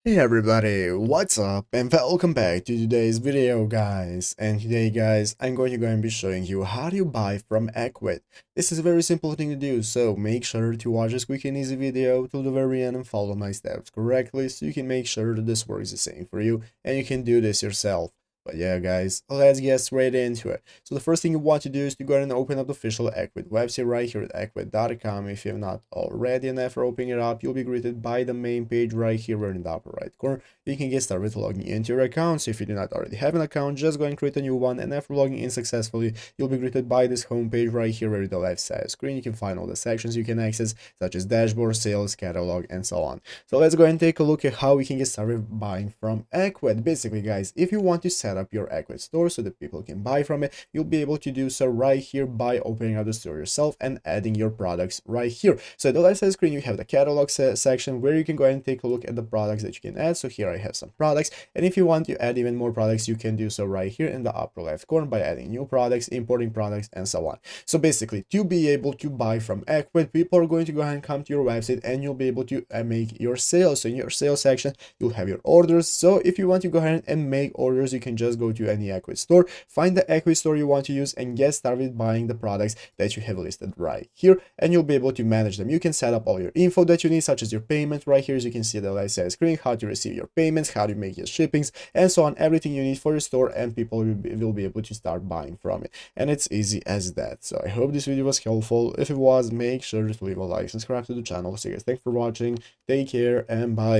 Hey everybody, what's up and welcome back to today's video guys. And today guys, I'm going to be showing you how do you buy from Ecwid. This is a very simple thing to do, so make sure to watch this quick and easy video till the very end and follow my steps correctly so you can make sure that this works the same for you and you can do this yourself. But yeah guys, let's get straight into it. So the first thing you want to do is to go ahead and open up the official Ecwid website right here at ecwid.com. If you have not already, and after opening it up, you'll be greeted by the main page right here in the upper right corner. You can get started with logging into your account. So if you do not already have an account, just go and create a new one, and after logging in successfully, you'll be greeted by this home page right here on the left side of the screen. You can find all the sections you can access, such as dashboard, sales, catalog, and so on. So let's go and take a look at how we can get started buying from Ecwid. Basically guys, if you want to set up your Ecwid store so that people can buy from it, you'll be able to do so right here by opening up the store yourself and adding your products right here. So at the left side of the screen, you have the catalog section where you can go ahead and take a look at the products that you can add. So here I have some products, and if you want to add even more products, you can do so right here in the upper left corner by adding new products, importing products, and so on. So basically, to be able to buy from Ecwid, people are going to go ahead and come to your website, and you'll be able to make your sales. So in your sales section, you'll have your orders. So if you want to go ahead and make orders, you can just go to any Ecwid store, find the Ecwid store you want to use, and get started buying the products that you have listed right here, and you'll be able to manage them. You can set up all your info that you need, such as your payment right here, as you can see the left side screen, how to receive your payments, how to make your shippings, and so on. Everything you need for your store, and people will be able to start buying from it. And it's easy as that. So I hope this video was helpful. If it was, make sure to leave a like, subscribe to the channel. So guys, thanks for watching, take care, and bye.